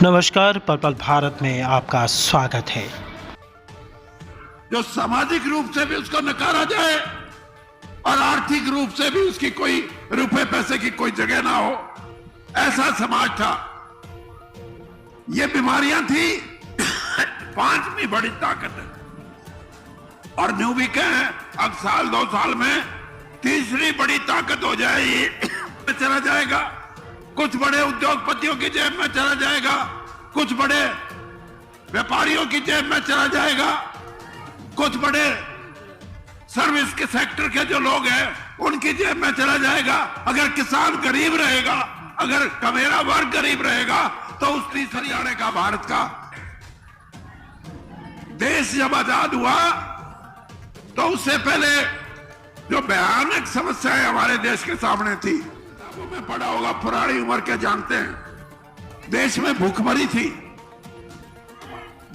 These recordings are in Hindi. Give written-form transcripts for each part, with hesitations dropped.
नमस्कार, पर्पल भारत में आपका स्वागत है। जो सामाजिक रूप से भी उसको नकारा जाए और आर्थिक रूप से भी उसकी कोई रुपए पैसे की कोई जगह ना हो, ऐसा समाज था। ये बीमारियां थी पांचवी बड़ी ताकत है और न्यू भी कहें अब साल दो साल में तीसरी बड़ी ताकत हो जाएगी। चला जाएगा, कुछ बड़े उद्योगपतियों की जेब में चला जाएगा, कुछ बड़े व्यापारियों की जेब में चला जाएगा, कुछ बड़े सर्विस के सेक्टर के जो लोग हैं उनकी जेब में चला जाएगा। अगर किसान गरीब रहेगा, अगर कमेरा वर्ग गरीब रहेगा तो उस तीसरी आने का भारत का देश जब आजाद हुआ तो उससे पहले जो भयानक समस्याएं हमारे देश के सामने थी, में पढ़ा होगा, पुरानी उम्र के जानते हैं। देश में भूखमरी थी,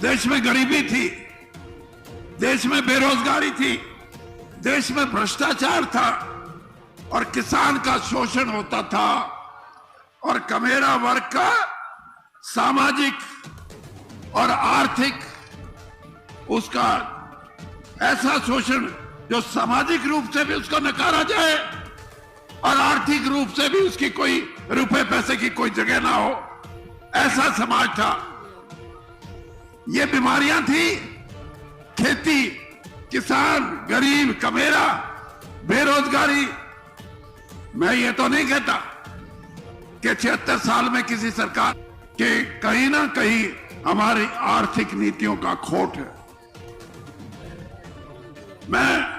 देश में गरीबी थी, देश में बेरोजगारी थी, देश में भ्रष्टाचार था और किसान का शोषण होता था और कमेरा वर्ग का सामाजिक और आर्थिक उसका ऐसा शोषण जो सामाजिक रूप से भी उसको नकारा जाए और आर्थिक रूप से भी उसकी कोई रुपए पैसे की कोई जगह ना हो, ऐसा समाज था। ये बीमारियां थी खेती, किसान, गरीब, कमेरा, बेरोजगारी। मैं ये तो नहीं कहता कि 76 साल में किसी सरकार के कहीं ना कहीं हमारी आर्थिक नीतियों का खोट है। मैं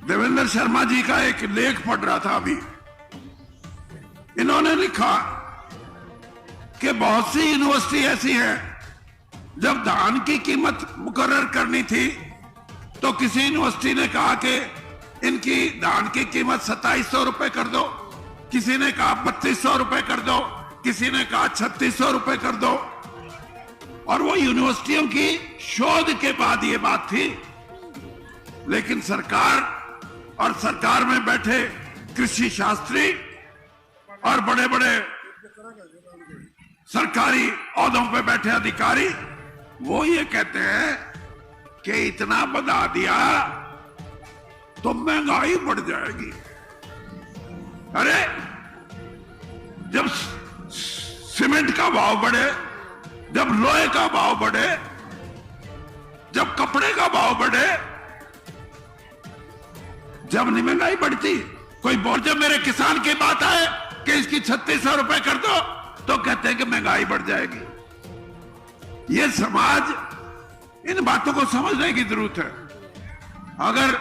देवेंद्र शर्मा जी का एक लेख पढ़ रहा था अभी। इन्होंने लिखा कि बहुत सी यूनिवर्सिटी ऐसी हैं, जब धान की कीमत मुकर्रर करनी थी तो किसी यूनिवर्सिटी ने कहा कि इनकी धान की कीमत 2700 रुपए कर दो, किसी ने कहा 3200 रुपए कर दो, किसी ने कहा 3600 रुपए कर दो। और वो यूनिवर्सिटियों की शोध के बाद ये बात थी। लेकिन सरकार और सरकार में बैठे कृषि शास्त्री और बड़े बड़े सरकारी ओहदों पे बैठे अधिकारी वो ये कहते हैं कि इतना बढ़ा दिया तो महंगाई बढ़ जाएगी। अरे जब सीमेंट का भाव बढ़े, जब लोहे का भाव बढ़े, जब कपड़े का भाव बढ़े, जब नहीं महंगाई बढ़ती, कोई बोल जब मेरे किसान की बात आए कि इसकी 3600 रुपए कर दो तो कहते हैं कि महंगाई बढ़ जाएगी। ये समाज इन बातों को समझने की जरूरत है। अगर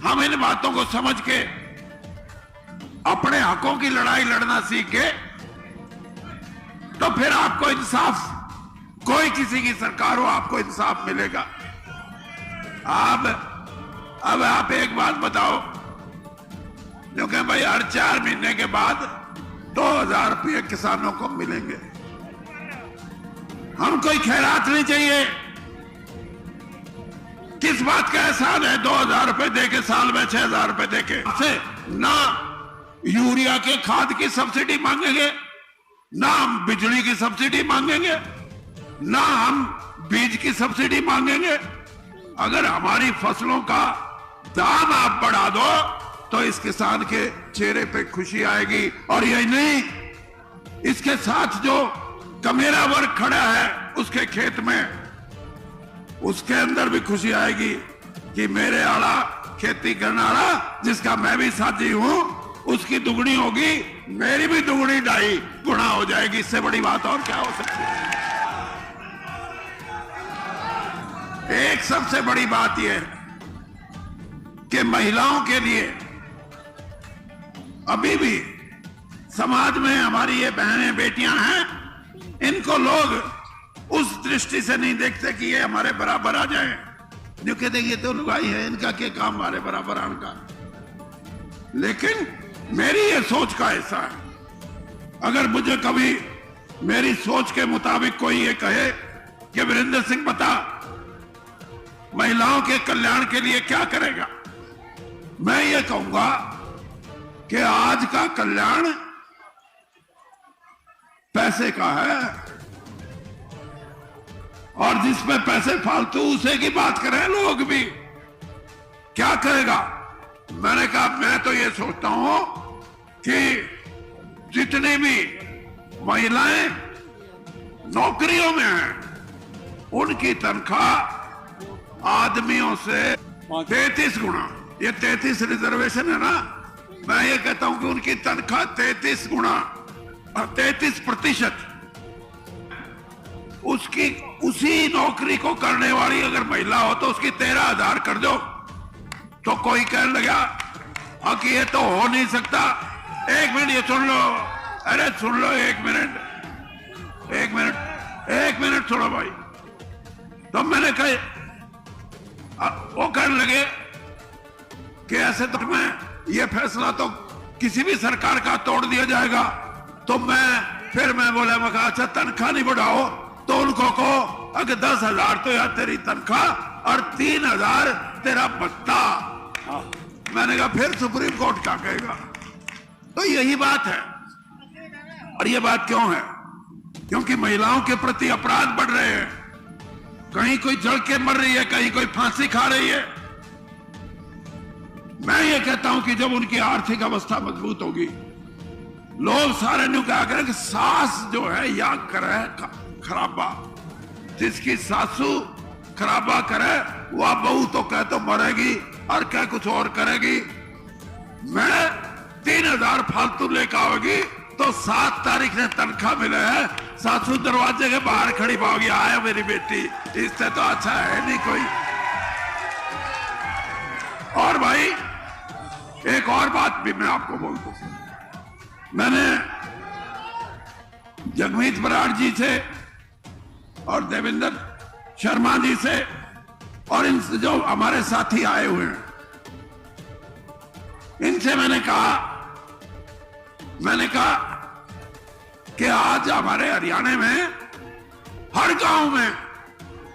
हम इन बातों को समझ के अपने हकों की लड़ाई लड़ना सीख गए तो फिर आपको इंसाफ, कोई किसी की सरकार हो, आपको इंसाफ मिलेगा। अब आप एक बात बताओ, जो कि भाई हर 4 महीने के बाद 2000 रुपये किसानों को मिलेंगे। हम कोई खैरात नहीं चाहिए। किस बात का एहसान है 2000 रुपए देके साल में 6000 रुपए देके? से ना यूरिया के खाद की सब्सिडी मांगेंगे, ना हम बिजली की सब्सिडी मांगेंगे, ना हम बीज की सब्सिडी मांगेंगे। अगर हमारी फसलों का दाम आप बढ़ा दो तो इस किसान के चेहरे पे खुशी आएगी। और यही नहीं, इसके साथ जो कमेरा वर्ग खड़ा है उसके खेत में, उसके अंदर भी खुशी आएगी कि मेरे आला खेती करने वाला जिसका मैं भी साथी हूं, उसकी दुगनी होगी, मेरी भी दुगनी 2.5 गुना हो जाएगी। इससे बड़ी बात और क्या हो सकती है? एक सबसे बड़ी बात यह है कि महिलाओं के लिए अभी भी समाज में हमारी ये बहनें, बेटियां हैं, इनको लोग उस दृष्टि से नहीं देखते कि ये हमारे बराबर आ जाएं। जो कहते ये तो लुगाई है, इनका क्या काम हमारे बराबर आने का। लेकिन मेरी ये सोच का हिस्सा है। अगर मुझे कभी मेरी सोच के मुताबिक कोई ये कहे कि वीरेंद्र सिंह बता महिलाओं के कल्याण के लिए क्या करेगा, मैं ये कहूंगा कि आज का कल्याण पैसे का है, और जिसमें पैसे फालतू उसे की बात करें लोग भी, क्या करेगा? मैंने कहा मैं तो ये सोचता हूं कि जितनी भी महिलाएं नौकरियों में हैं उनकी तनख्वाह आदमियों से 33 गुना, ये 33 रिजर्वेशन है ना, मैं ये कहता हूं कि उनकी तनख्वाह 33 गुना, 33% उसकी उसी नौकरी को करने वाली अगर महिला हो तो उसकी 13,000 कर दो। तो कोई कहने लगा कि ये तो हो नहीं सकता। एक मिनट ये सुन लो, अरे सुन लो, एक मिनट सुनो भाई। तो मैंने कहा, वो कहने लगे कि ऐसे तो मैं ये फैसला तो किसी भी सरकार का तोड़ दिया जाएगा। तो फिर मैं बोला, मैं कहा अच्छा तनख्वाह नहीं बढ़ाओ तो उनको कहो अगर 10,000 तो यार तेरी तनख्वाह और 3,000 तेरा भत्ता। मैंने कहा फिर सुप्रीम कोर्ट क्या कहेगा? तो यही बात है। और ये बात क्यों है? क्योंकि महिलाओं के प्रति अपराध बढ़ रहे हैं, कहीं कोई जल के मर रही है, कहीं कोई फांसी खा रही है। मैं ये कहता हूं कि जब उनकी आर्थिक अवस्था मजबूत होगी, लोग सारे न्यू क्या करें कि सास जो है या करे खराबा, जिसकी सासू खराबा करे वह बहू तो कह तो मरेगी और क्या कुछ और करेगी। मैं 3,000 फालतू लेकर आओगी तो 7 तारीख ने तनख्वाह मिले है, सासू दरवाजे के बाहर खड़ी पाओगी, आया मेरी बेटी, इससे तो अच्छा है नहीं कोई। और भाई एक और बात भी मैं आपको बोल दूं, मैंने जगमीत बराड़ जी से और देवेंद्र शर्मा जी से और इनसे जो हमारे साथी आए हुए हैं, इनसे मैंने कहा कि आज हमारे हरियाणा में हर गांव में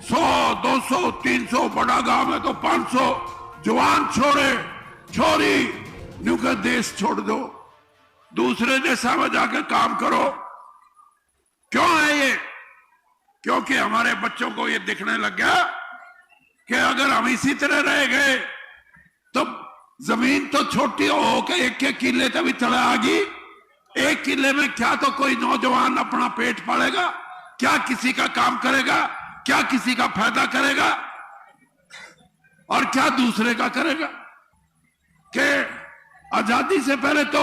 100, 200, 300, बड़ा गांव में तो 500 जवान छोरी न्यू का देश छोड़ दो, दूसरे देशों में जाकर काम करो। क्यों है ये? क्योंकि हमारे बच्चों को ये दिखने लग गया कि अगर हम इसी तरह रह गए तो जमीन तो छोटी हो के 1-1 किले तक भी चला आगी। 1 किले में क्या तो कोई नौजवान अपना पेट पालेगा, क्या किसी का काम करेगा, क्या किसी का फायदा करेगा, और क्या दूसरे का करेगा? कि आजादी से पहले तो